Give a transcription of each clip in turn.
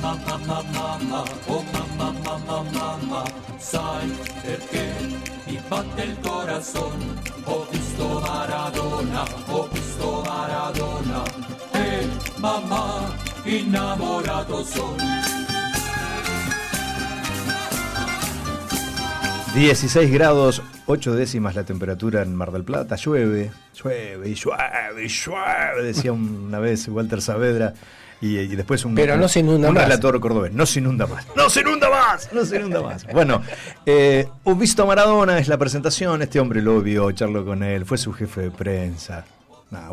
mamma, oh mamma, sai perché mi batte il corazon, ho visto Maradona, mamá, enamorado son. 16 grados, 8 décimas la temperatura en Mar del Plata. Llueve, decía una vez Walter Saavedra. Y después pero no se inunda un más. relator cordobés. No se inunda más. Bueno, un visto a Maradona es la presentación. Este hombre lo vio, charló con él, fue su jefe de prensa.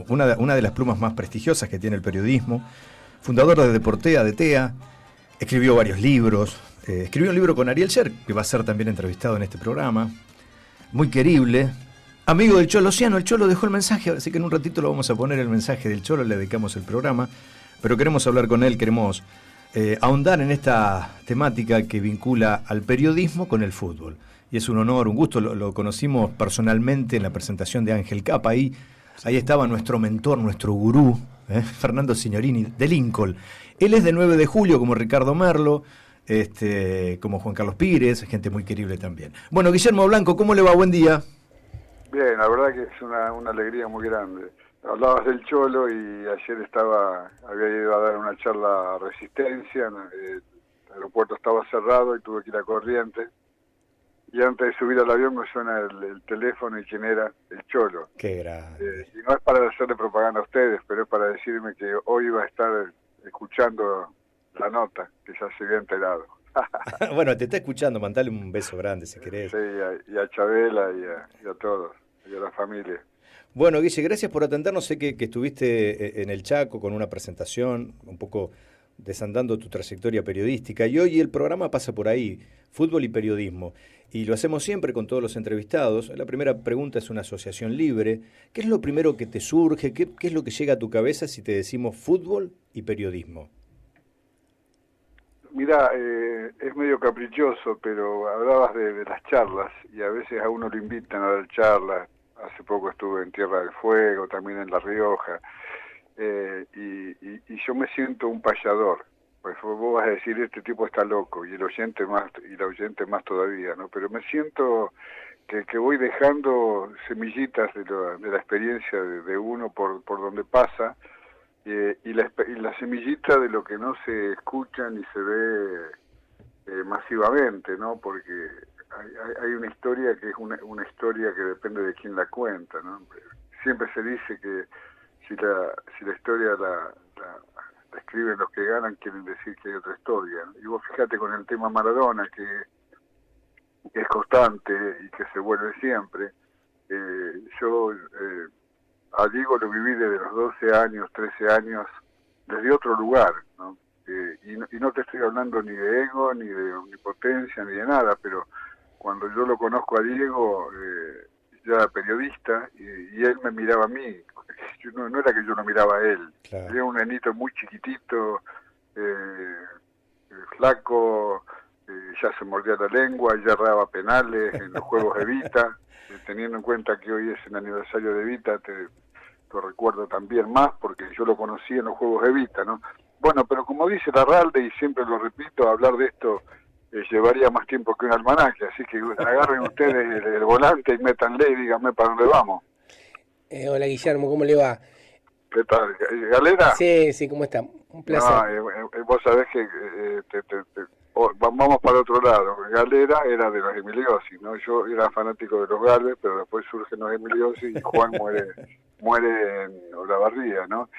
Una de las plumas más prestigiosas que tiene el periodismo. Fundador de Deportea, de TEA. Escribió varios libros. Escribió un libro con Ariel Sher, que va a ser también entrevistado en este programa. Muy querible. Amigo del Cholo Siano. El Cholo dejó el mensaje, así que en un ratito lo vamos a poner el mensaje del Cholo. Le dedicamos el programa. Pero queremos hablar con él, queremos ahondar en esta temática que vincula al periodismo con el fútbol. Y es un honor, un gusto, lo conocimos personalmente en la presentación de Ángel Capa. Ahí estaba nuestro mentor, nuestro gurú, Fernando Signorini, de Lincoln. Él es de 9 de julio, como Ricardo Merlo, como Juan Carlos Pires, gente muy querible también. Bueno, Guillermo Blanco, ¿cómo le va? Buen día. Bien, la verdad que es una alegría muy grande. Hablabas del Cholo y ayer había ido a dar una charla a Resistencia, el aeropuerto estaba cerrado y tuve que ir a Corrientes. Y antes de subir al avión me suena el teléfono y quién era, el Cholo. Qué grande. Y no es para hacerle propaganda a ustedes, pero es para decirme que hoy iba a estar escuchando la nota, que ya se había enterado. Bueno, te está escuchando, mandale un beso grande si querés. Sí, y a Chabela y a todos, y a la familia. Bueno, Guille, gracias por atendernos. Sé que estuviste en el Chaco con una presentación, un poco desandando tu trayectoria periodística, y hoy el programa pasa por ahí, fútbol y periodismo, y lo hacemos siempre con todos los entrevistados. La primera pregunta es una asociación libre. ¿Qué es lo primero que te surge? ¿Qué es lo que llega a tu cabeza si te decimos fútbol y periodismo? Mira, es medio caprichoso, pero hablabas de las charlas, y a veces a uno lo invitan a dar charlas. Hace poco estuve en Tierra del Fuego, también en La Rioja, y yo me siento un payador. Pues vos vas a decir, este tipo está loco, y el oyente más todavía, ¿no? Pero me siento que voy dejando semillitas de la experiencia de uno por donde pasa, y la semillita de lo que no se escucha ni se ve masivamente, ¿no? Porque hay una historia que es una historia que depende de quién la cuenta, ¿no? Siempre se dice que si la historia la escriben los que ganan, quieren decir que hay otra historia, ¿no? Y vos fíjate con el tema Maradona, que es constante y que se vuelve siempre. Yo a Diego lo viví desde los 12 años, 13 años, desde otro lugar, ¿no? Y no te estoy hablando ni de ego, ni de omnipotencia, ni de nada, pero cuando yo lo conozco a Diego, yo era periodista y él me miraba a mí. No era que yo lo miraba a él. Claro. Era un nenito muy chiquitito, flaco, ya se mordía la lengua, ya erraba penales en los Juegos Evita. Teniendo en cuenta que hoy es el aniversario de Evita, lo recuerdo también más, porque yo lo conocí en los Juegos Evita, ¿no? Bueno, pero como dice Larralde, y siempre lo repito, hablar de esto llevaría más tiempo que un almanaque, así que agarren ustedes el volante y métanle y díganme para dónde vamos. Hola Guillermo, ¿cómo le va? ¿Qué tal? ¿Galera? Sí, ¿cómo está? Un placer. No, vos sabés que vamos para otro lado. Galera era de los Emiliosi, ¿no? Yo era fanático de los Galvez, pero después surgen los Emiliosi y Juan muere en Olavarría, ¿no?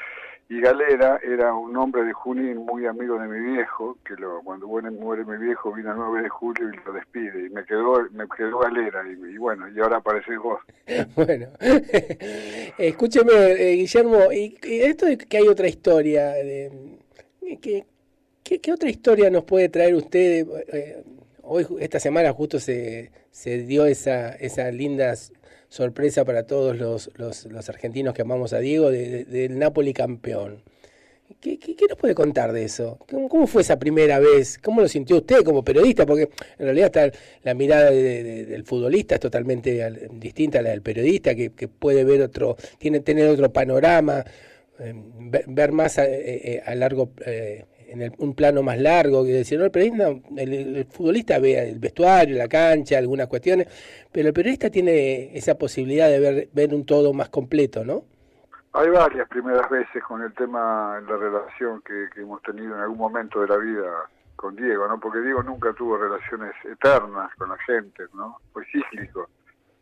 Y Galera era un hombre de Junín muy amigo de mi viejo, que cuando muere mi viejo vino el 9 de julio y lo despide, y me quedó Galera, y bueno, y ahora aparecés vos. Bueno, escúcheme, Guillermo, y esto de que hay otra historia, ¿qué otra historia nos puede traer usted? Hoy, esta semana justo se dio esa linda sorpresa para todos los argentinos que amamos a Diego, del Napoli campeón. ¿Qué nos puede contar de eso? ¿Cómo fue esa primera vez? ¿Cómo lo sintió usted como periodista? Porque en realidad la mirada del futbolista es totalmente distinta a la del periodista, que puede ver tener otro panorama, ver más a largo un plano más largo, que decir, no, el futbolista ve el vestuario, la cancha, algunas cuestiones, pero el periodista tiene esa posibilidad de ver un todo más completo, ¿no? Hay varias primeras veces con el tema, en la relación que hemos tenido en algún momento de la vida con Diego, ¿no? Porque Diego nunca tuvo relaciones eternas con la gente, ¿no? Fue cíclico,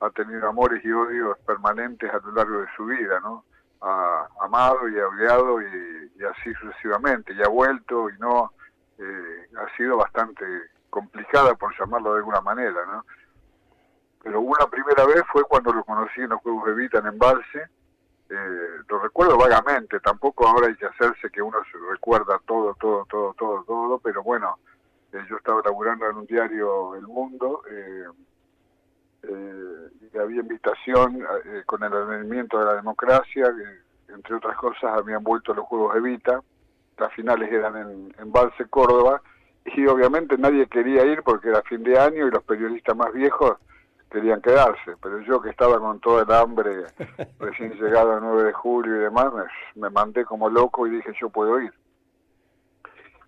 ha tenido amores y odios permanentes a lo largo de su vida, ¿no? Ha amado y ha odiado y así sucesivamente, y ha vuelto y no, ha sido bastante complicada, por llamarlo de alguna manera, ¿no? Pero una primera vez fue cuando lo conocí en los Juegos de Vita en Embalse. Lo recuerdo vagamente, tampoco ahora hay que hacerse que uno se recuerda todo, pero bueno, yo estaba laburando en un diario, El Mundo, y había invitación con el advenimiento de la democracia, entre otras cosas habían vuelto los Juegos de Vita, las finales eran en Embalse, Córdoba, y obviamente nadie quería ir porque era fin de año y los periodistas más viejos querían quedarse, pero yo que estaba con toda el hambre, recién llegado el 9 de julio y demás, me mandé como loco y dije yo puedo ir.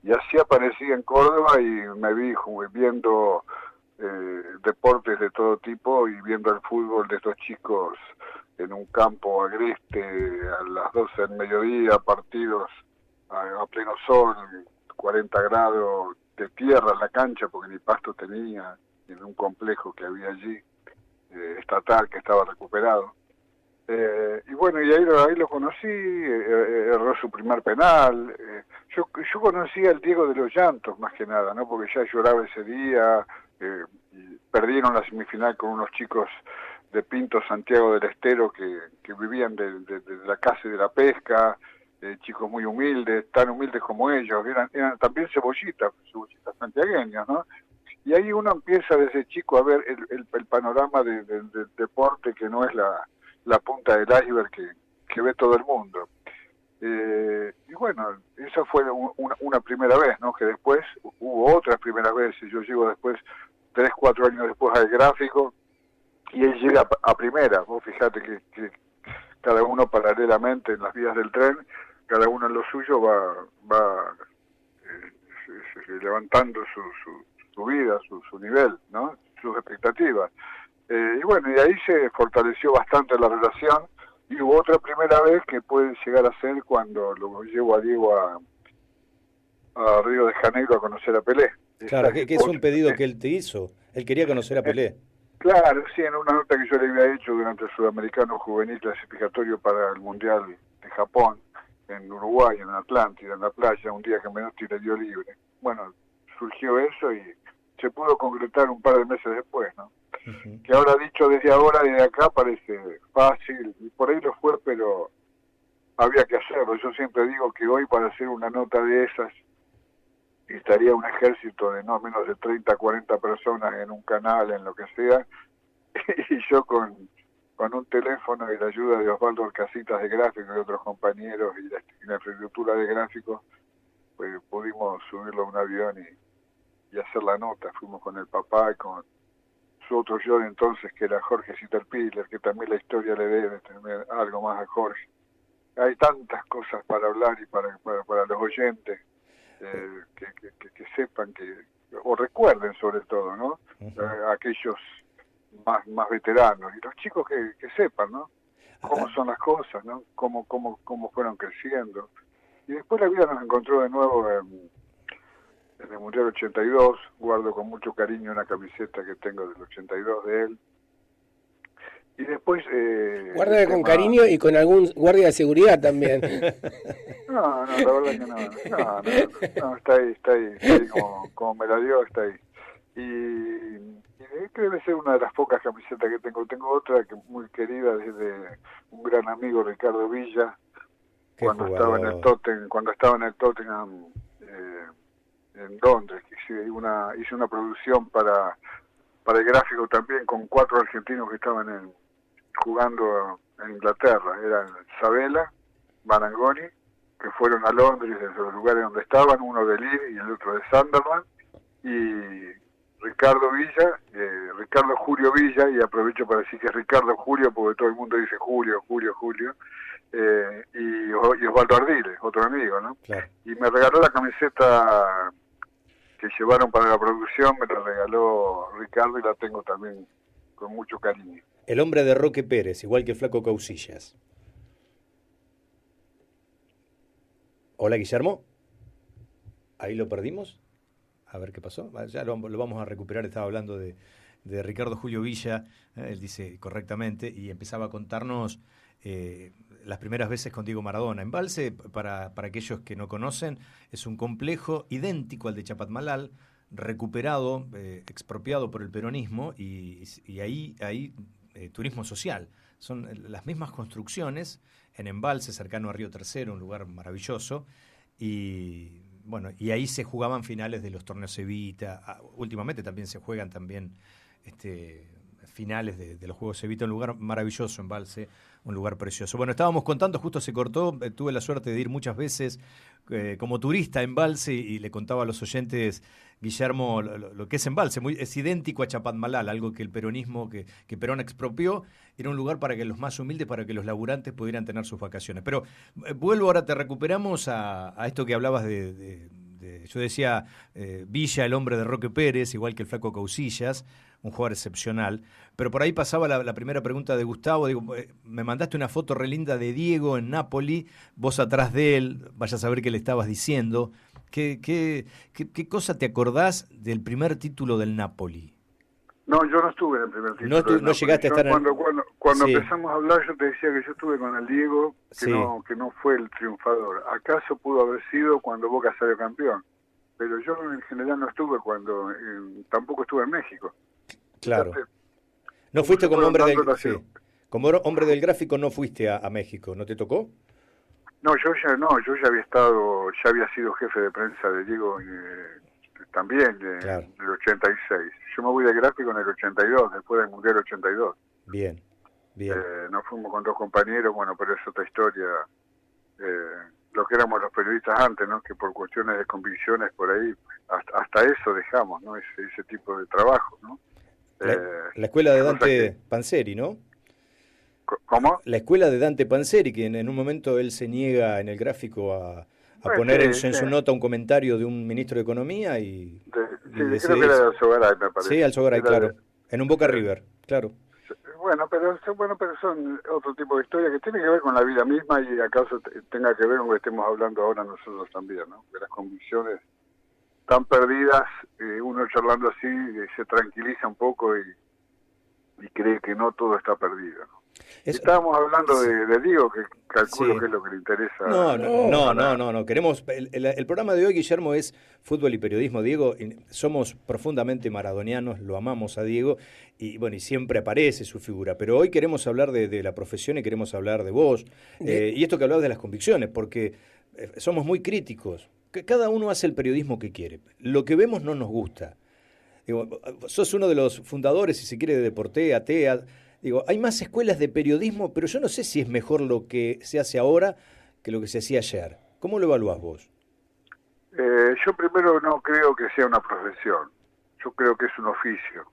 Y así aparecí en Córdoba y me vi viendo deportes de todo tipo y viendo el fútbol de estos chicos en un campo agreste a las 12 del mediodía, partidos a pleno sol, 40 grados de tierra en la cancha porque ni pasto tenía, en un complejo que había allí, estatal, que estaba recuperado. Y bueno, y ahí lo conocí, erró su primer penal. Yo conocí al Diego de los llantos, más que nada, ¿no? Porque ya lloraba ese día, y perdieron la semifinal con unos chicos de Pinto, Santiago del Estero, que vivían de la caza y de la pesca, chicos muy humildes, tan humildes como ellos, eran también cebollitas santiagueños, ¿no? Y ahí uno empieza desde chico a ver el panorama del deporte, que no es la punta del iceberg que ve todo el mundo. Y bueno, esa fue una primera vez, ¿no? Que después hubo otras primeras veces. Yo llego después, 3, 4 años después, al Gráfico, y él llega a primera. Vos fijate que cada uno paralelamente en las vías del tren, cada uno en lo suyo va levantando su vida, su nivel, ¿no? Sus expectativas. Y bueno, y ahí se fortaleció bastante la relación, y hubo otra primera vez que puede llegar a ser cuando lo llevo a Diego a Río de Janeiro a conocer a Pelé. Claro, que es un pedido que él te hizo. Él quería conocer a Pelé. Claro, sí, en una nota que yo le había hecho durante el Sudamericano Juvenil Clasificatorio para el Mundial de Japón, en Uruguay, en Atlántida, en la playa, un día que Menotti le dio libre. Bueno, surgió eso y se pudo concretar un par de meses después, ¿no? Uh-huh. Que ahora dicho desde ahora, desde acá, parece fácil, y por ahí lo fue, pero había que hacerlo. Yo siempre digo que hoy para hacer una nota de esas estaría un ejército de no menos de 30, 40 personas en un canal, en lo que sea, y yo con un teléfono y la ayuda de Osvaldo Orcasitas de Gráfico y otros compañeros y la infraestructura de Gráfico, pues pudimos subirlo a un avión y hacer la nota. Fuimos con el papá y con su otro yo de entonces, que era Jorge Sitterpiller, que también la historia le debe tener algo más a Jorge. Hay tantas cosas para hablar y para los oyentes, que sepan o recuerden sobre todo, ¿no? Uh-huh. Aquellos más veteranos, y los chicos que sepan, ¿no? Cómo son las cosas, ¿no? Cómo fueron creciendo. Y después la vida nos encontró de nuevo en el Mundial 82, guardo con mucho cariño una camiseta que tengo del 82 de él. Y después... Guarda con cariño y con algún guardia de seguridad también. No, la verdad que no, está ahí como me la dio, está ahí. Y que debe ser una de las pocas camisetas que tengo. Tengo otra que muy querida desde un gran amigo, Ricardo Villa, cuando estaba en el Tottenham en Londres, que hice una producción para el Gráfico también, con 4 argentinos que estaban jugando en Inglaterra. Eran Sabella, Marangoni, que fueron a Londres desde los lugares donde estaban, uno de Leeds y el otro de Sunderland, y Ricardo Julio Villa, y aprovecho para decir que es Ricardo Julio porque todo el mundo dice Julio, y Osvaldo Ardiles, otro amigo, ¿no? Claro. Y me regaló la camiseta que llevaron para la producción, me la regaló Ricardo y la tengo también con mucho cariño. El hombre de Roque Pérez, igual que Flaco Causillas. Hola, Guillermo. Ahí lo perdimos. A ver qué pasó. Ya lo vamos a recuperar. Estaba hablando de Ricardo Julio Villa. Él dice correctamente y empezaba a contarnos las primeras veces con Diego Maradona. Embalse, para aquellos que no conocen, es un complejo idéntico al de Chapatmalal, recuperado, expropiado por el peronismo y ahí turismo social. Son las mismas construcciones en Embalse, cercano a Río Tercero, un lugar maravilloso, y bueno, y ahí se jugaban finales de los torneos Evita. Últimamente también se juegan finales de los Juegos Evita, un lugar maravilloso, Embalse, un lugar precioso. Bueno, estábamos contando, justo se cortó, tuve la suerte de ir muchas veces como turista a Embalse y le contaba a los oyentes, Guillermo, lo que es Embalse, es idéntico a Chapatmalal, algo que el peronismo, que Perón expropió, era un lugar para que los más humildes, para que los laburantes pudieran tener sus vacaciones. Pero vuelvo ahora, te recuperamos a esto que hablabas yo decía, Villa, el hombre de Roque Pérez, igual que el Flaco Causillas, un jugador excepcional. Pero por ahí pasaba la primera pregunta de Gustavo. Digo, me mandaste una foto re linda de Diego en Napoli, vos atrás de él, vaya a saber qué le estabas diciendo. ¿Qué cosa te acordás del primer título del Napoli? No, yo no estuve en el primer título. No llegaste a estar Cuando sí. empezamos a hablar, yo te decía que yo estuve con el Diego, Sí. que no fue el triunfador. ¿Acaso pudo haber sido cuando Boca salió campeón? Pero yo en general no estuve tampoco estuve en México. Claro. Entonces, No fuiste como hombre sí. Como hombre del gráfico, no fuiste a México, ¿no te tocó? No, yo ya había sido jefe de prensa de Diego también Claro. en el 86. Yo me voy de gráfico en el 82, después del Mundial 82. Bien. Nos fuimos con dos compañeros, bueno, pero es otra historia. Lo que éramos los periodistas antes, ¿no? Que por cuestiones de convicciones por ahí, hasta eso dejamos, ¿no? Ese tipo de trabajo, ¿no? La escuela de Dante Panzeri, ¿no? ¿Cómo? La escuela de Dante Panzeri, que en un momento él se niega en el gráfico a poner en su nota un comentario de un ministro de Economía y creo que era de Alzogaray, me parece. Sí, Alzogaray, claro. En un Boca River, claro. Bueno, pero son otro tipo de historias que tienen que ver con la vida misma y acaso tenga que ver con lo que estemos hablando ahora nosotros también, ¿no? Que las convicciones están perdidas, uno charlando así se tranquiliza un poco y cree que no todo está perdido, ¿no? Estábamos hablando de Diego, que calculo que es lo que le interesa. No. Queremos el programa de hoy, Guillermo, es fútbol y periodismo. Diego, somos profundamente maradonianos, lo amamos a Diego y bueno, y siempre aparece su figura. Pero hoy queremos hablar de la profesión y queremos hablar de vos. Y esto que hablabas de las convicciones, porque somos muy críticos. Cada uno hace el periodismo que quiere. Lo que vemos no nos gusta. Digo, sos uno de los fundadores, si se quiere, de Deportea, TEA. Digo, hay más escuelas de periodismo, pero yo no sé si es mejor lo que se hace ahora que lo que se hacía ayer. ¿Cómo lo evaluás vos? Yo primero no creo que sea una profesión. Yo creo que es un oficio.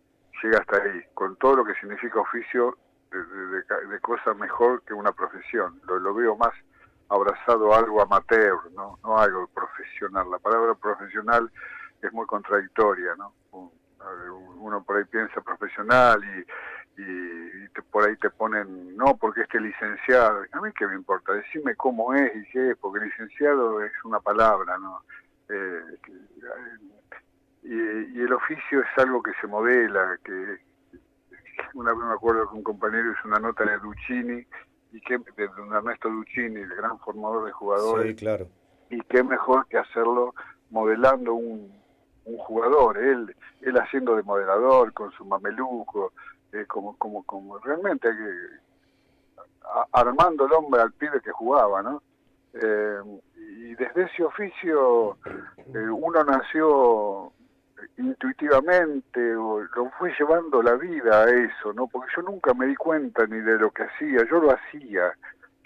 Llega hasta ahí, con todo lo que significa oficio de cosa mejor que una profesión. Lo veo más abrazado a algo amateur, no algo profesional. La palabra profesional es muy contradictoria, ¿no? Uno por ahí piensa profesional y por ahí te ponen, no, porque licenciado. A mí qué me importa, decime cómo es y qué es, porque licenciado es una palabra, ¿no? Y el oficio es algo que se modela, que una vez me acuerdo que un compañero hizo una nota de Duccini, de don Ernesto Duccini, el gran formador de jugadores. Sí, claro. Y qué mejor que hacerlo modelando un jugador, él haciendo de modelador con su mameluco, como realmente armando el hombre al pibe que jugaba, ¿no? Y desde ese oficio uno nació intuitivamente, o lo fue llevando la vida a eso, ¿no? Porque yo nunca me di cuenta ni de lo que hacía, yo lo hacía.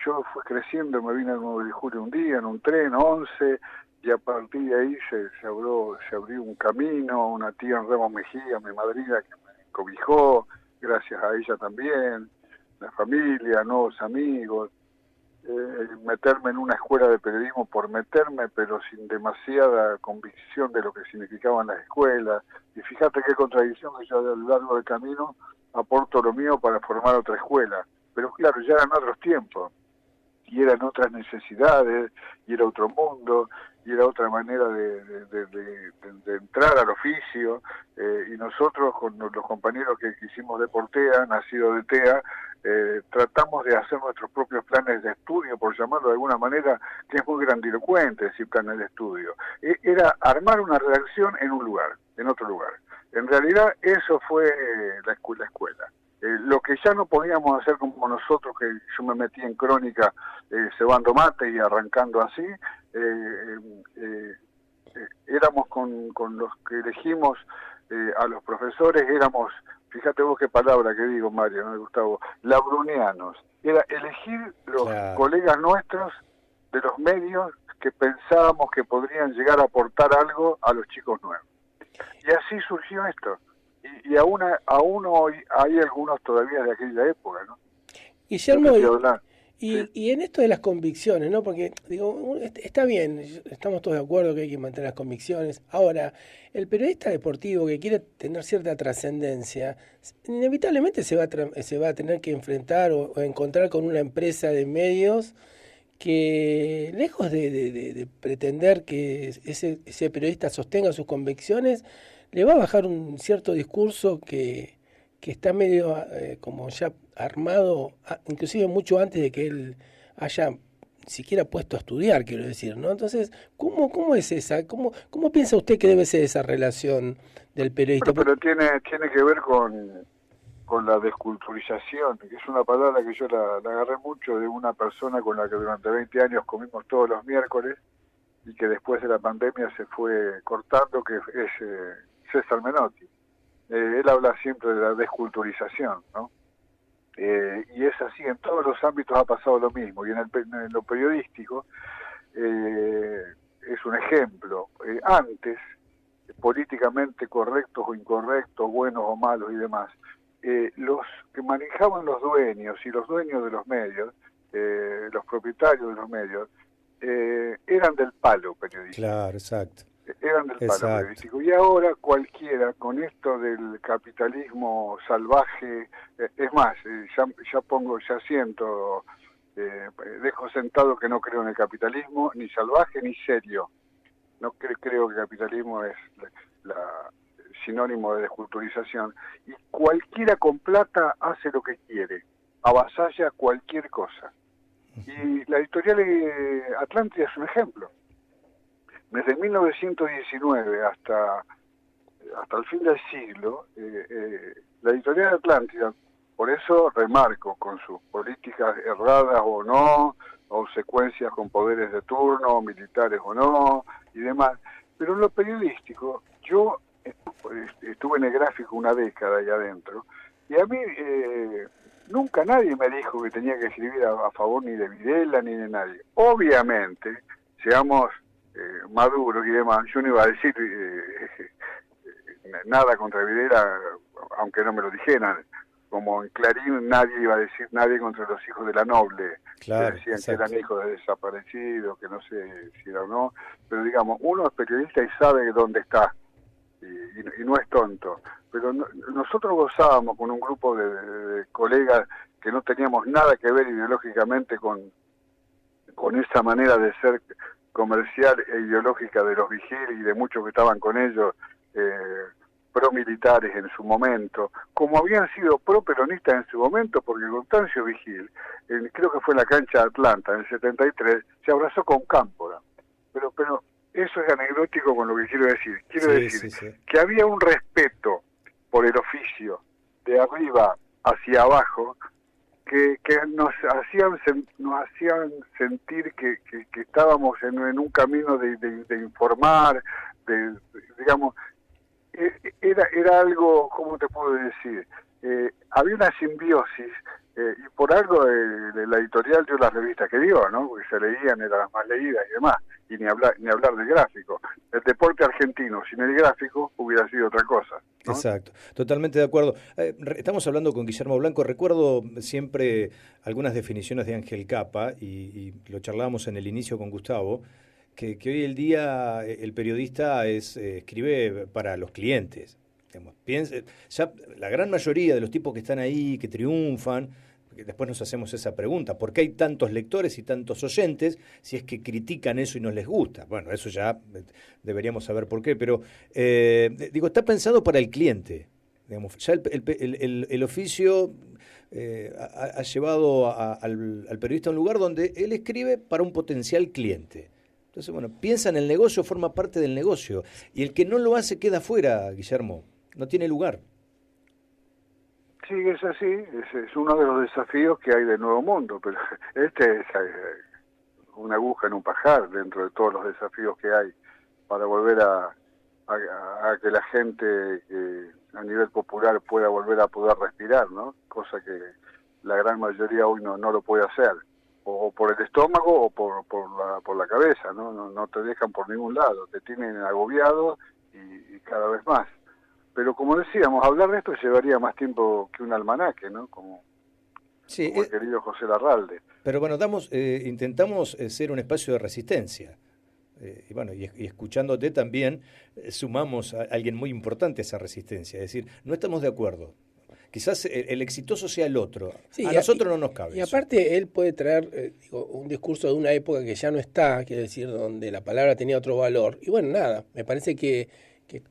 Yo fui creciendo, me vine al 9 de julio un día en un tren, 11, y a partir de ahí se abrió un camino, una tía en Ramos Mejía, mi madrina, que me cobijó, gracias a ella también, la familia, nuevos amigos, meterme en una escuela de periodismo por meterme, pero sin demasiada convicción de lo que significaban las escuelas. Y fíjate qué contradicción que yo a lo largo del camino aporto lo mío para formar otra escuela. Pero claro, ya eran otros tiempos, y eran otras necesidades, y era otro mundo, y era otra manera de entrar al oficio, y nosotros con los compañeros que hicimos de Portea, nacido de TEA, tratamos de hacer nuestros propios planes de estudio, por llamarlo de alguna manera, que es muy grandilocuente decir planes de estudio. Era armar una redacción en un lugar, en otro lugar. En realidad eso fue la escuela. Lo que ya no podíamos hacer como nosotros, que yo me metí en crónica cebando mate y arrancando así, éramos con los que elegimos a los profesores, éramos, fíjate vos qué palabra que digo, Mario, ¿no, Gustavo? Labrunianos. Era elegir los colegas nuestros de los medios que pensábamos que podrían llegar a aportar algo a los chicos nuevos. Y así surgió esto. Y aún hoy hay algunos todavía de aquella época, ¿no? Guillermo, y en esto de las convicciones, ¿no? Porque, digo, está bien, estamos todos de acuerdo que hay que mantener las convicciones. Ahora, el periodista deportivo que quiere tener cierta trascendencia, inevitablemente se va a tener que enfrentar o encontrar con una empresa de medios que, lejos de pretender que ese periodista sostenga sus convicciones, le va a bajar un cierto discurso que está medio como ya armado, inclusive mucho antes de que él haya siquiera puesto a estudiar, quiero decir, ¿no? Entonces, ¿cómo es esa? ¿Cómo piensa usted que debe ser esa relación del periodista? Pero tiene que ver con la desculturización, que es una palabra que yo la agarré mucho de una persona con la que durante 20 años comimos todos los miércoles y que después de la pandemia se fue cortando, que es César Menotti. Él habla siempre de la desculturización, ¿no? Y es así, en todos los ámbitos ha pasado lo mismo, y en lo periodístico es un ejemplo. Antes, políticamente correctos o incorrectos, buenos o malos y demás, los que manejaban los dueños y los dueños de los medios, los propietarios de los medios, eran del palo periodístico. Claro, exacto. Eran del palo periodístico. Y ahora cualquiera, con esto del capitalismo salvaje, es más, ya siento, dejo sentado que no creo en el capitalismo, ni salvaje ni serio. No creo que el capitalismo es sinónimo de desculturización. Y cualquiera con plata hace lo que quiere, avasalla cualquier cosa. Y la editorial Atlántida es un ejemplo. Desde 1919 hasta el fin del siglo, la editorial Atlántida, por eso remarco, con sus políticas erradas o no, o secuencias con poderes de turno, militares o no, y demás, pero en lo periodístico, yo estuve en el gráfico una década ahí adentro, y a mí nunca nadie me dijo que tenía que escribir a favor ni de Videla ni de nadie. Obviamente, seamos maduros y demás, yo no iba a decir nada contra Videla, aunque no me lo dijeran, como en Clarín nadie iba a decir nadie contra los hijos de la Noble, claro, que decían exacto, que eran hijos de desaparecidos, que no sé si era o no, pero digamos, uno es periodista y sabe dónde está, y no es tonto, pero nosotros gozábamos con un grupo de colegas que no teníamos nada que ver ideológicamente con esa manera de ser comercial e ideológica de los Vigil y de muchos que estaban con ellos, pro-militares en su momento, como habían sido pro-peronistas en su momento, porque Constancio Vigil, creo que fue en la cancha de Atlanta, en el 73, se abrazó con Cámpora. Pero eso es anecdótico con lo que quiero decir. Quiero decir que había un respeto por el oficio, de arriba hacia abajo, que nos hacían sentir que estábamos en un camino de informar, digamos, era algo, ¿cómo te puedo decir? Había una simbiosis, y por algo la editorial dio las revistas que dio, ¿no? Porque se leían, eran las más leídas y demás, y ni hablar del gráfico. el deporte argentino sin el gráfico hubiera sido otra cosa, ¿no? Exacto, totalmente de acuerdo. Estamos hablando con Guillermo Blanco. Recuerdo siempre algunas definiciones de Ángel Capa, y lo charlábamos en el inicio con Gustavo, que hoy el día el periodista escribe para los clientes. Digamos, ya la gran mayoría de los tipos que están ahí, que triunfan, después nos hacemos esa pregunta: ¿por qué hay tantos lectores y tantos oyentes si es que critican eso y no les gusta? Bueno, eso ya deberíamos saber por qué, pero digo, está pensado para el cliente. Digamos, ya el oficio ha llevado al periodista a un lugar donde él escribe para un potencial cliente. Entonces, bueno, piensa en el negocio, forma parte del negocio, y el que no lo hace queda fuera, Guillermo, no tiene lugar. Sí, es así, es uno de los desafíos que hay del Nuevo Mundo, pero este es una aguja en un pajar dentro de todos los desafíos que hay para volver a que la gente a nivel popular pueda volver a poder respirar, ¿no? Cosa que la gran mayoría hoy no lo puede hacer, o por el estómago o por la cabeza, ¿no? No te dejan por ningún lado, te tienen agobiado y cada vez más. Pero como decíamos, hablar de esto llevaría más tiempo que un almanaque, ¿no? Como el querido José Larralde. Pero bueno, intentamos ser un espacio de resistencia. Y bueno, y escuchándote también sumamos a alguien muy importante a esa resistencia. Es decir, no estamos de acuerdo. Quizás el exitoso sea el otro. Sí, a nosotros no nos cabe. Y aparte él puede traer un discurso de una época que ya no está, quiero decir, donde la palabra tenía otro valor. Y bueno, nada, me parece que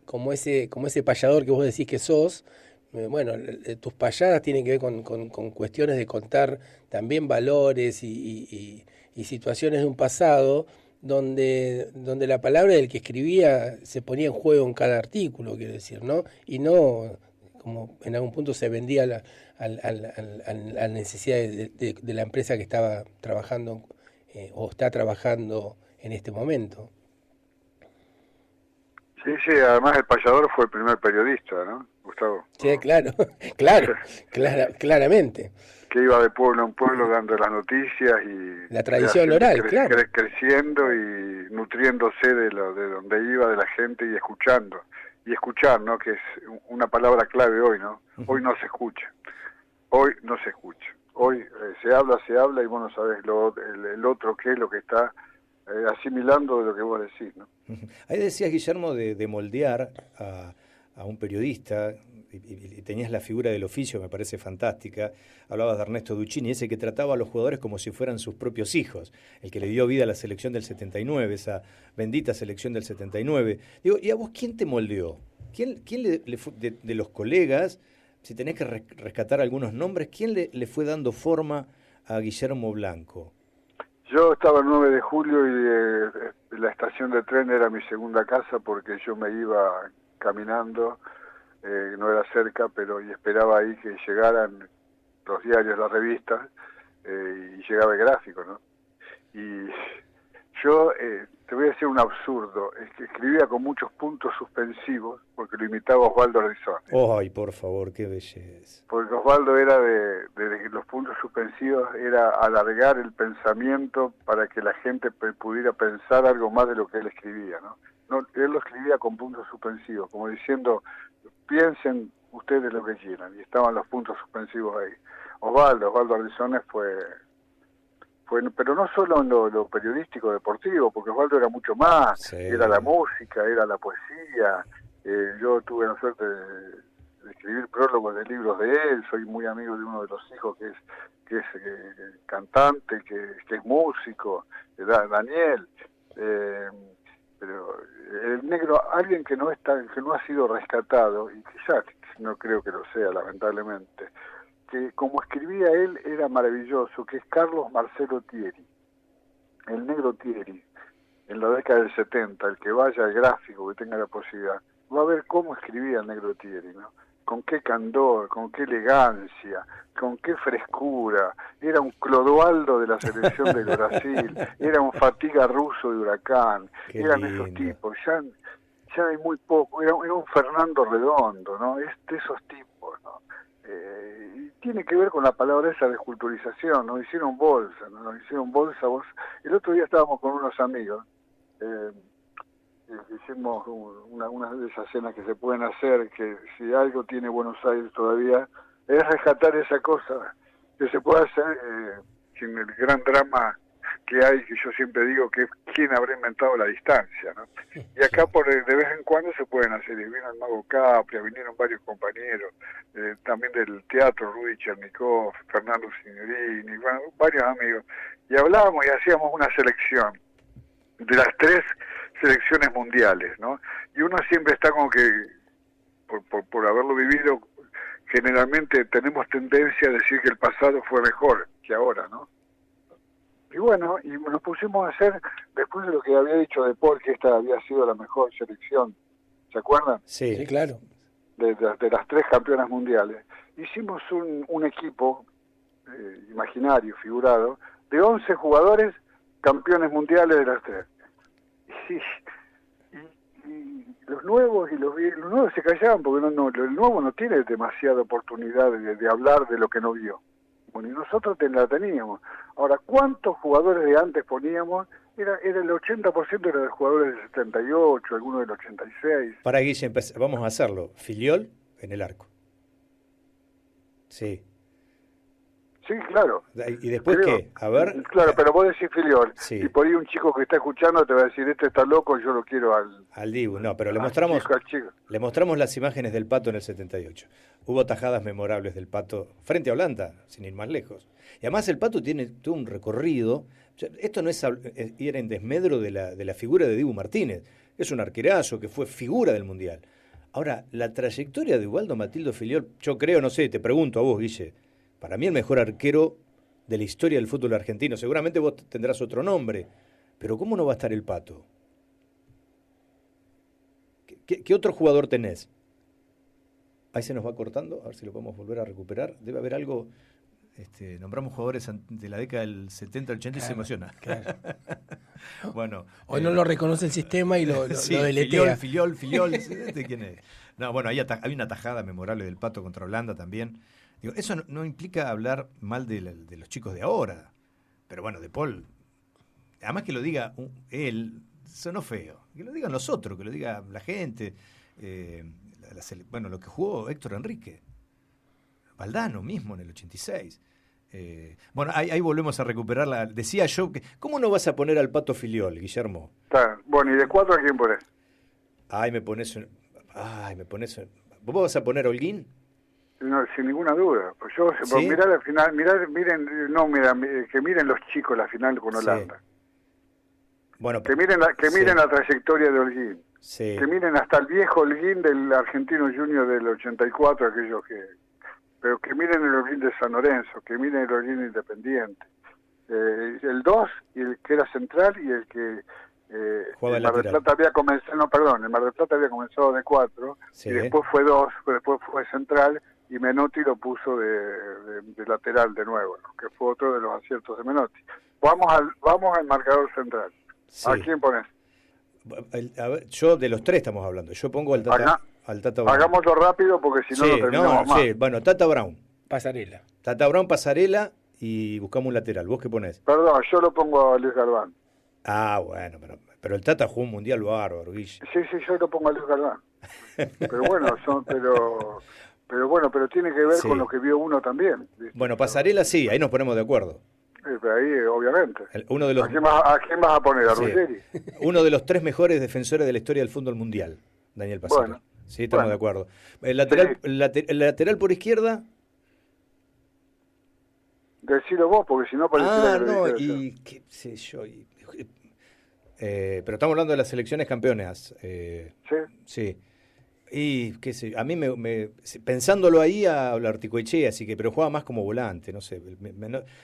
como ese payador que vos decís que sos, bueno, tus payadas tienen que ver con cuestiones de contar también valores y situaciones de un pasado donde la palabra del que escribía se ponía en juego en cada artículo, quiero decir, ¿no? Y no como en algún punto se vendía a la necesidad de la empresa que estaba trabajando o está trabajando en este momento. Sí, además el payador fue el primer periodista, ¿no, Gustavo? Sí, claramente. Que iba de pueblo en pueblo dando las noticias y... La tradición oral, claro. Creciendo y nutriéndose de donde iba, de la gente y escuchando. Y escuchar, ¿no? Que es una palabra clave hoy, ¿no? Hoy no se escucha. Hoy no se escucha. Hoy se habla y vos no sabés el otro qué es lo que está asimilando de lo que vos decís, ¿no? Ahí decías, Guillermo, de moldear a un periodista, y tenías la figura del oficio, me parece fantástica. Hablabas de Ernesto Duccini, ese que trataba a los jugadores como si fueran sus propios hijos, el que le dio vida a la selección del 79, esa bendita selección del 79. Digo, ¿y a vos quién te moldeó? ¿Quién de los colegas, si tenés que rescatar algunos nombres, quién le fue dando forma a Guillermo Blanco? Yo estaba el 9 de julio y la estación de tren era mi segunda casa porque yo me iba caminando, no era cerca, pero y esperaba ahí que llegaran los diarios, las revistas, y llegaba el gráfico, ¿no? Y yo, te voy a decir un absurdo, es que escribía con muchos puntos suspensivos porque lo imitaba Osvaldo Rizone. ¡Ay, por favor, qué belleza! Porque Osvaldo era de los puntos suspensivos, era alargar el pensamiento para que la gente pudiera pensar algo más de lo que él escribía, ¿no? Él lo escribía con puntos suspensivos, como diciendo, piensen ustedes lo que quieran, y estaban los puntos suspensivos ahí. Osvaldo Rizone fue, pero no solo en lo periodístico deportivo, porque Osvaldo era mucho más, sí. Era la música, era la poesía. Yo tuve la suerte de escribir prólogos de libros de él, soy muy amigo de uno de los hijos que es cantante, que es músico, Daniel. Pero el negro, alguien que no ha sido rescatado, y quizás no creo que lo sea, lamentablemente, que como escribía él era maravilloso, que es Carlos Marcelo Thierry, el negro Thierry, en la década del 70, el que vaya al gráfico, que tenga la posibilidad, va a ver cómo escribía el negro Thierry, ¿no? Con qué candor, con qué elegancia, con qué frescura. Era un Clodoaldo de la selección del Brasil, era un Fatiga ruso de Huracán, qué eran lindo. Esos tipos, ya hay muy poco, era un Fernando Redondo, ¿no? De esos tipos, ¿no? Y tiene que ver con la palabra esa de desculturización, nos hicieron bolsa, ¿no? Nos hicieron bolsa. El otro día estábamos con unos amigos, hicimos una de esas cenas que se pueden hacer, que si algo tiene Buenos Aires todavía, es rescatar esa cosa que se puede hacer sin el gran drama que hay, que yo siempre digo que es quién habrá inventado la distancia, ¿no? Y acá de vez en cuando se pueden hacer, y vino el Mago Capria, vinieron varios compañeros, también del teatro, Rudy Chernikov, Fernando Signorini, bueno, varios amigos, y hablábamos y hacíamos una selección de las 3 selecciones mundiales, ¿no? Y uno siempre está como que, por haberlo vivido, generalmente tenemos tendencia a decir que el pasado fue mejor que ahora, ¿no? Y bueno, y nos pusimos a hacer, después de lo que había dicho De Paul, que esta había sido la mejor selección, ¿se acuerdan? Sí, claro. De las 3 campeonas mundiales. Hicimos un equipo imaginario, figurado, de 11 jugadores campeones mundiales de las 3. Y los nuevos los nuevos se callaban porque el nuevo no tiene demasiada oportunidad de hablar de lo que no vio. Bueno, y nosotros la teníamos. Ahora, ¿cuántos jugadores de antes poníamos? Era el 80% era de jugadores del 78, algunos del 86. Para Guille, vamos a hacerlo. Filiol en el arco. Sí. Sí, claro. ¿Y después qué? A ver. Claro, pero vos decís Filiol. Sí. Y por ahí un chico que está escuchando te va a decir, este está loco, yo lo quiero al Dibu. No, pero le mostramos las imágenes del Pato en el 78. Hubo tajadas memorables del Pato frente a Holanda, sin ir más lejos. Y además el Pato tiene todo un recorrido. Esto no es ir en desmedro de la figura de Dibu Martínez. Es un arquerazo que fue figura del Mundial. Ahora, la trayectoria de Ubaldo Matildo Filiol, yo creo, no sé, te pregunto a vos, Guille, para mí el mejor arquero de la historia del fútbol argentino. Seguramente vos tendrás otro nombre, pero ¿cómo no va a estar el Pato? ¿Qué otro jugador tenés? Ahí se nos va cortando, a ver si lo podemos volver a recuperar. Debe haber algo, nombramos jugadores de la década del 70, 80 y se emociona. Claro. Bueno, hoy no lo reconoce el sistema y lo deletea. Filiol, ¿quién es? No, bueno, hay una tajada memorable del Pato contra Holanda también. Digo, eso no implica hablar mal de los chicos de ahora. Pero bueno, De Paul, además que lo diga él, sonó feo. Que lo digan los otros, que lo diga la gente. Lo que jugó Héctor Enrique. Valdano mismo en el 86. Bueno, ahí volvemos a recuperarla. Decía yo, ¿cómo no vas a poner al Pato Filiol, Guillermo? Bueno, ¿y de 4 a quién ponés? Me pones... ¿Vos vas a poner a Holguín? No, sin ninguna duda. Pues yo, ¿Sí? Mirá la final, que miren los chicos la final con Holanda. Sí. Bueno, que miren la trayectoria de Holguín. Sí. Que miren hasta el viejo Holguín del Argentino Junior del 84, pero que miren el Holguín de San Lorenzo, que miren el Holguín Independiente. El 2, y el que era central, y el que el Mar del Plata había comenzado, el Mar del Plata había comenzado de 4, sí. Y después fue 2, después fue central, y Menotti lo puso de lateral de nuevo, ¿no? Que fue otro de los aciertos de Menotti. Vamos al marcador central. Sí. ¿A quién pones? A ver, yo de los 3 estamos hablando. Yo pongo al Tata Brown. Hagámoslo rápido porque si no lo terminamos más. Sí, bueno, Tata Brown. Pasarela. Tata Brown, Pasarela y buscamos un lateral. ¿Vos qué ponés? Perdón, yo lo pongo a Luis Galván. Bueno, pero el Tata jugó un mundial bárbaro, Guille. Sí, yo lo pongo a Luis Galván. Pero bueno, pero tiene que ver con lo que vio uno también. ¿Viste? Bueno, Pasarela sí, ahí nos ponemos de acuerdo. Ahí, obviamente. Uno de los... ¿A quién vas a poner? ¿A Ruggeri? Uno de los 3 mejores defensores de la historia del fútbol mundial, Daniel Pasarela. Bueno, sí, estamos de acuerdo. El lateral por izquierda... Decilo vos, porque si no parece qué sé yo... pero estamos hablando de las selecciones campeonas. Sí. Y qué sé, a mí pensándolo ahí a Articoechea, así que, pero jugaba más como volante, no sé.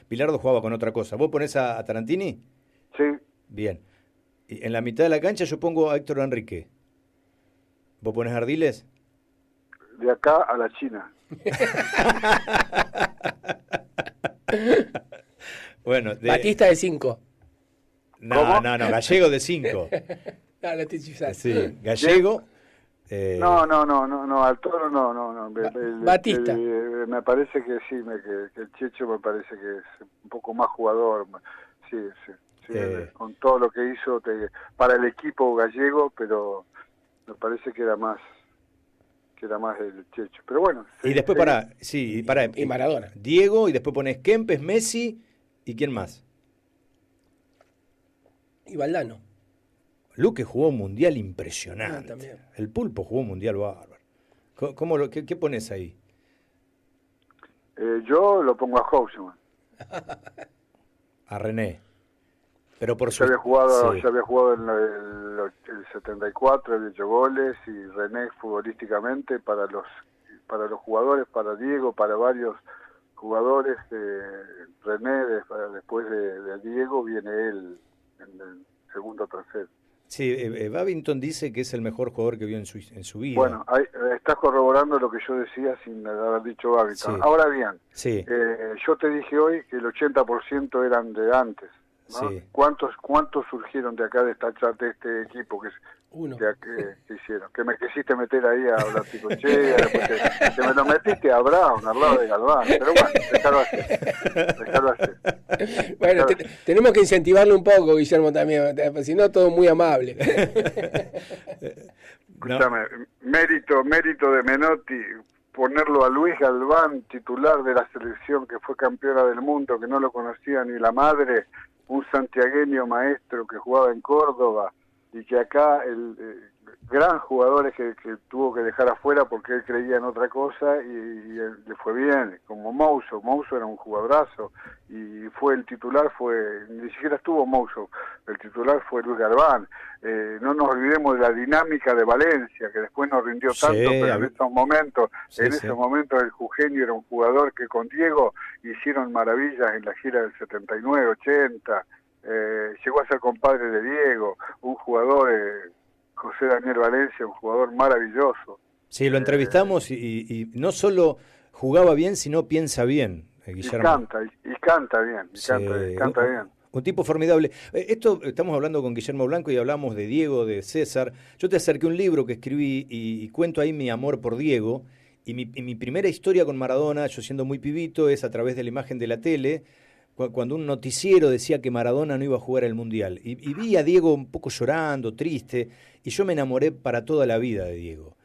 Bilardo jugaba con otra cosa. ¿Vos ponés a Tarantini? Sí. Bien. Y en la mitad de la cancha yo pongo a Héctor Enrique. ¿Vos ponés a Ardiles? De acá a la China. Bueno, Batista de 5. No, Gallego de 5. Sí, Gallego. No, al Toro no. Batista. Me parece que sí, que el Checho me parece que es un poco más jugador. Sí. sí, con todo lo que hizo para el equipo gallego, pero me parece que era más el Checho. Pero bueno. Y después y Maradona. Diego, y después pones Kempes, Messi, ¿y quién más? Y Valdano. Luque jugó un mundial impresionante. También. El Pulpo jugó un mundial bárbaro. ¿Qué pones ahí? Yo lo pongo a Houseman. A René. Pero por Ya había jugado en el 74, había hecho goles, y René futbolísticamente para los jugadores, para Diego, para varios jugadores, René, después de Diego viene él en el segundo o tercero. Sí, Babington dice que es el mejor jugador que vio en su vida. Bueno, estás corroborando lo que yo decía sin haber dicho Babington. Sí. Ahora bien, Sí. Yo te dije hoy que el 80% eran de antes, ¿no? Sí. ¿Cuántos surgieron de acá de este equipo que Uno. que hicieron? Que me quisiste meter ahí a Blasicochea, después que me lo metiste a Brown, al lado de Galván. Pero bueno, déjalo hacer. Bueno, tenemos que incentivarlo un poco, Guillermo, también, si no, todo muy amable. Escúchame, mérito de Menotti, ponerlo a Luis Galván, titular de la selección que fue campeona del mundo, que no lo conocía ni la madre, un santiagueño maestro que jugaba en Córdoba, y que acá gran jugadores que tuvo que dejar afuera porque él creía en otra cosa, y le fue bien, como Mouso era un jugadorazo, y fue el titular, ni siquiera estuvo Mouso, el titular fue Luis Galván. No nos olvidemos de la dinámica de Valencia, que después no rindió tanto, pero en esos momentos, el Jujeño era un jugador que con Diego hicieron maravillas en la gira del 79, 80, llegó a ser compadre de Diego, un jugador, José Daniel Valencia, un jugador maravilloso. Sí, lo entrevistamos y no solo jugaba bien, sino piensa bien, Guillermo. Y canta bien, canta bien. Un tipo formidable. Estamos hablando con Guillermo Blanco y hablamos de Diego, de César. Yo te acerqué un libro que escribí y cuento ahí mi amor por Diego. Y mi primera historia con Maradona, yo siendo muy pibito, es a través de la imagen de la tele, cuando un noticiero decía que Maradona no iba a jugar el Mundial. Y vi a Diego un poco llorando, triste, y yo me enamoré para toda la vida de Diego.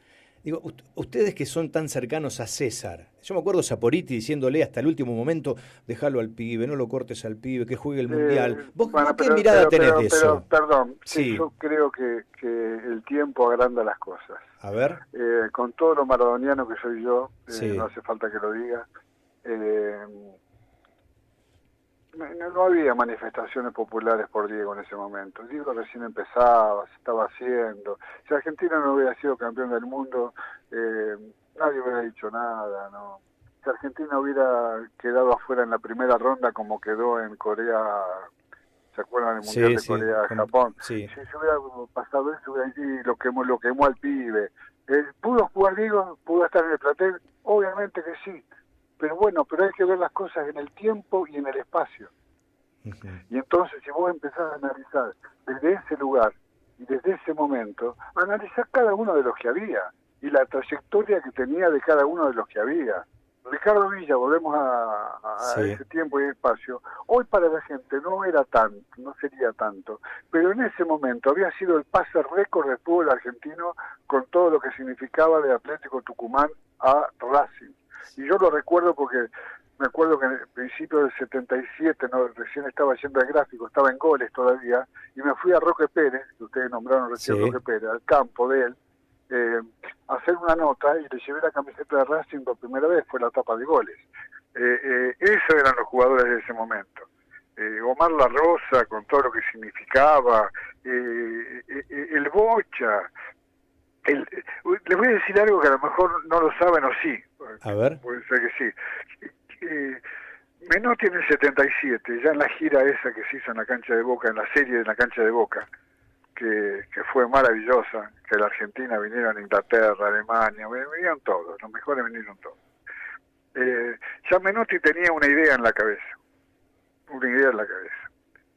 Digo, ustedes que son tan cercanos a César, yo me acuerdo Saporiti diciéndole hasta el último momento, déjalo al pibe, no lo cortes al pibe, que juegue el Mundial. ¿Vos qué mirada tenés de eso? Perdón, sí. Yo creo que el tiempo agranda las cosas. A ver. Con todo lo maradoniano que soy yo, no hace falta que lo diga, no había manifestaciones populares por Diego en ese momento. Diego recién empezaba, se estaba haciendo. Si Argentina no hubiera sido campeón del mundo, nadie hubiera dicho nada, ¿no? Si Argentina hubiera quedado afuera en la primera ronda como quedó en Corea, ¿se acuerdan del Mundial de Corea-Japón? Sí. Si se hubiera pasado eso, hubiera dicho, lo quemó al pibe. ¿Pudo jugar Diego? ¿Pudo estar en el plantel? Obviamente que sí. Pero bueno, hay que ver las cosas en el tiempo y en el espacio. Uh-huh. Y entonces, si vos empezás a analizar desde ese lugar y desde ese momento, analizar cada uno de los que había y la trayectoria que tenía de cada uno de los que había. Ricardo Villa, volvemos a ese tiempo y espacio, hoy para la gente no era tanto, no sería tanto, pero en ese momento había sido el pase récord del fútbol argentino con todo lo que significaba de Atlético Tucumán a Racing. Y yo lo recuerdo porque me acuerdo que en el principio del 77, recién estaba yendo al gráfico, estaba en goles todavía, y me fui a Roque Pérez, que ustedes nombraron recién Roque Pérez, al campo de él, a hacer una nota, y le llevé la camiseta de Racing por primera vez, fue la tapa de goles. Esos eran los jugadores de ese momento. Omar La Rosa, con todo lo que significaba, el Bocha. Les voy a decir algo que a lo mejor no lo saben o sí. A ver. Puede ser que sí. Menotti en el 77, ya en la gira esa que se hizo en la cancha de Boca, en la serie de la cancha de Boca, que fue maravillosa, que la Argentina vinieron a Inglaterra, Alemania, vinieron todos, los mejores vinieron todos. Ya Menotti tenía una idea en la cabeza.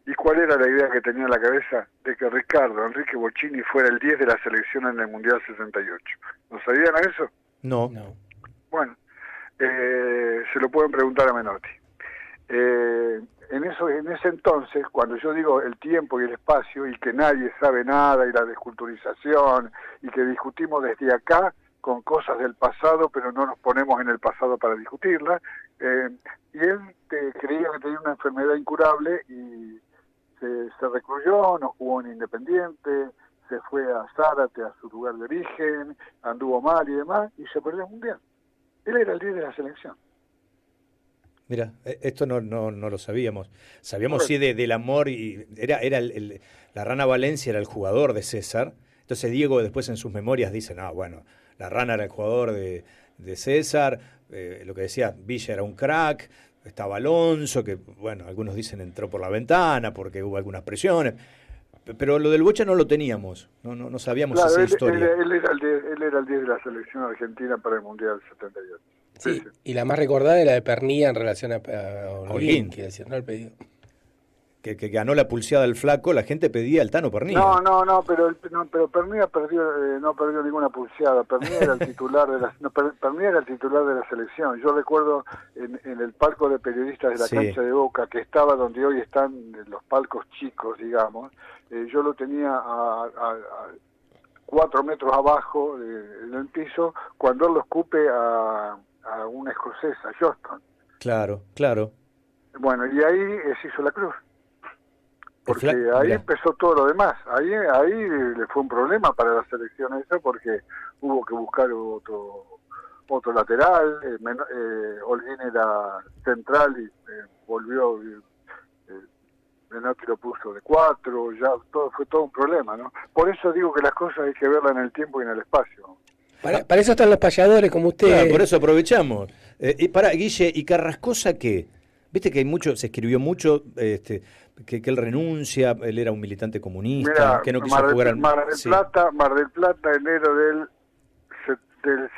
¿Y cuál era la idea que tenía en la cabeza? De que Ricardo Enrique Bocchini fuera el 10 de la selección en el Mundial 68. ¿No sabían eso? No. Bueno, se lo pueden preguntar a Menotti. en ese entonces, cuando yo digo el tiempo y el espacio, y que nadie sabe nada, y la desculturización, y que discutimos desde acá con cosas del pasado, pero no nos ponemos en el pasado para discutirla, y él creía que tenía una enfermedad incurable, y se recluyó, no jugó en Independiente, se fue a Zárate, a su lugar de origen, anduvo mal y demás, y se perdió el Mundial. Él era el líder de la selección. Mira, esto no lo sabíamos. Sabíamos sí del amor, y era la Rana Valencia era el jugador de César. Entonces Diego después en sus memorias dice, no, bueno, la Rana era el jugador de César, lo que decía, Villa era un crack, estaba Alonso, que bueno, algunos dicen entró por la ventana porque hubo algunas presiones. Pero lo del Bocha no lo teníamos, no sabíamos esa historia. Él era el 10 de la selección argentina para el Mundial 78. Sí, y la más recordada es la de Pernilla en relación a Holguín, quiere decir, ¿no? El pedido. Que ganó la pulseada del flaco, la gente pedía el Tano Pernilla. Pero Pernilla no perdió ninguna pulseada. Pernilla era el titular Pernilla era el titular de la selección. Yo recuerdo en el palco de periodistas de la cancha de Boca, que estaba donde hoy están los palcos chicos, digamos. Yo lo tenía a 4 metros abajo en el piso, cuando él lo escupe a una escocesa, Johnston. Claro. Bueno, y ahí se hizo la cruz. Porque ahí empezó todo lo demás. Ahí le fue un problema para la selección esa, porque hubo que buscar otro lateral. Holguín era central y volvió. Menotti lo puso de 4, ya fue todo un problema, ¿no? Por eso digo que las cosas hay que verlas en el tiempo y en el espacio. Para eso están los payadores como usted. Claro, por eso aprovechamos. Y para Guille, ¿y Carrascosa qué? Viste que se escribió mucho que él renuncia, él era un militante comunista, Mirá, que no quiso jugar al Mar del Plata, enero del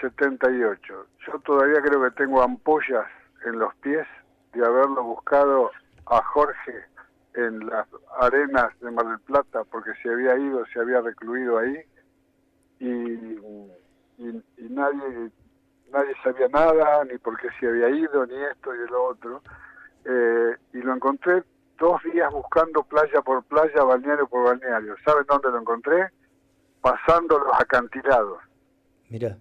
78. Yo todavía creo que tengo ampollas en los pies de haberlo buscado a Jorge en las arenas de Mar del Plata, porque se había recluido ahí, y nadie sabía nada, ni por qué se había ido, ni esto y lo otro. Y lo encontré 2 días buscando playa por playa, balneario por balneario. ¿Saben dónde lo encontré? Pasando los acantilados. Mira.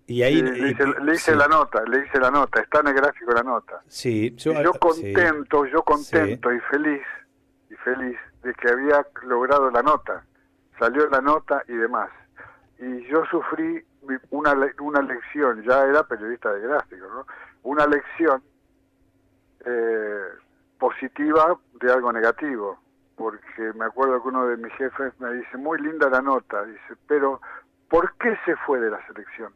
Y ahí le hice la nota, está en el gráfico la nota. Sí, yo contento y feliz de que había logrado la nota. Salió la nota y demás. Y yo sufrí una lección, ya era periodista de gráfico, ¿no? Una lección positiva de algo negativo, porque me acuerdo que uno de mis jefes me dice, muy linda la nota, dice, pero ¿por qué se fue de la selección?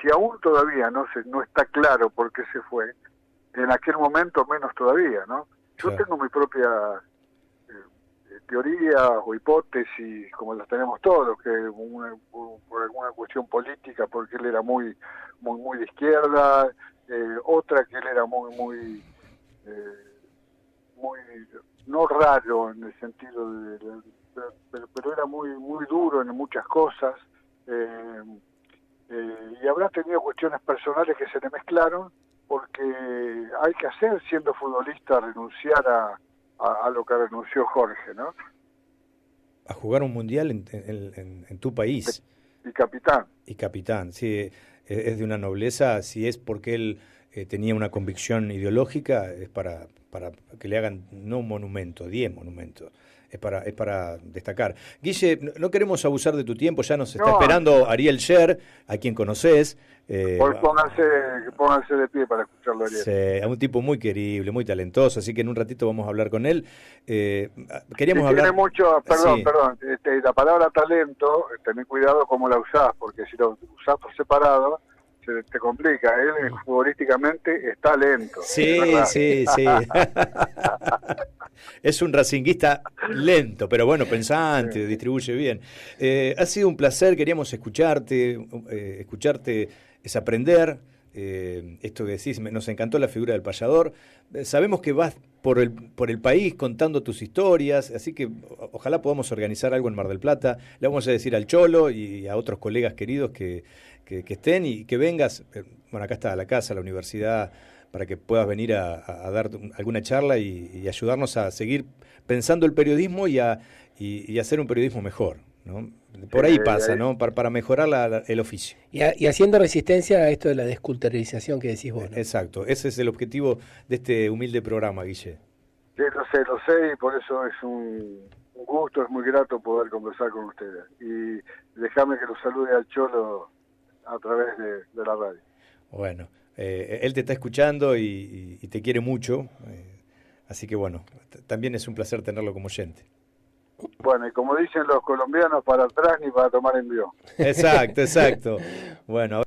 Si aún todavía no está claro por qué se fue, en aquel momento menos todavía, ¿no? Yo tengo mi propia teoría o hipótesis, como las tenemos todos, que por alguna cuestión política, porque él era muy de izquierda, otra que él era muy no raro en el sentido pero era muy duro en muchas cosas, y habrá tenido cuestiones personales que se le mezclaron, porque hay que hacer, siendo futbolista, renunciar a lo que renunció Jorge, ¿no? A jugar un mundial en tu país. Y capitán, sí. Es de una nobleza, si es porque él tenía una convicción ideológica, es para que le hagan no un monumento, 10 monumentos. Es para destacar. Guille, no queremos abusar de tu tiempo, ya nos está esperando Ariel Sher, a quien conocés. Pónganse de pie para escucharlo, Ariel. Sí, es un tipo muy querible, muy talentoso, así que en un ratito vamos a hablar con él. Queríamos hablar... Tiene mucho, perdón, la palabra talento, tened cuidado cómo la usás, porque si lo usás por separado, se te complica. Él futbolísticamente está lento. Sí. Es un racinguista lento, pero bueno, pensante, distribuye bien. Ha sido un placer, queríamos escucharte es aprender. Esto que decís, nos encantó la figura del payador. Sabemos que vas por el país contando tus historias, así que ojalá podamos organizar algo en Mar del Plata. Le vamos a decir al Cholo y a otros colegas queridos que estén y que vengas. Bueno, acá está la casa, la universidad, para que puedas venir a dar alguna charla y ayudarnos a seguir pensando el periodismo y hacer un periodismo mejor, ¿no? Por ahí pasa, ¿no? Para mejorar el oficio. Y haciendo resistencia a esto de la desculturalización que decís vos, ¿no? Exacto, ese es el objetivo de este humilde programa, Guille. Sí, lo sé, y por eso es un gusto, es muy grato poder conversar con ustedes. Y déjame que los salude al Cholo a través de la radio. Bueno, él te está escuchando y te quiere mucho, así que bueno, también es un placer tenerlo como oyente. Bueno, y como dicen los colombianos, para atrás ni para tomar envío. Exacto. Bueno.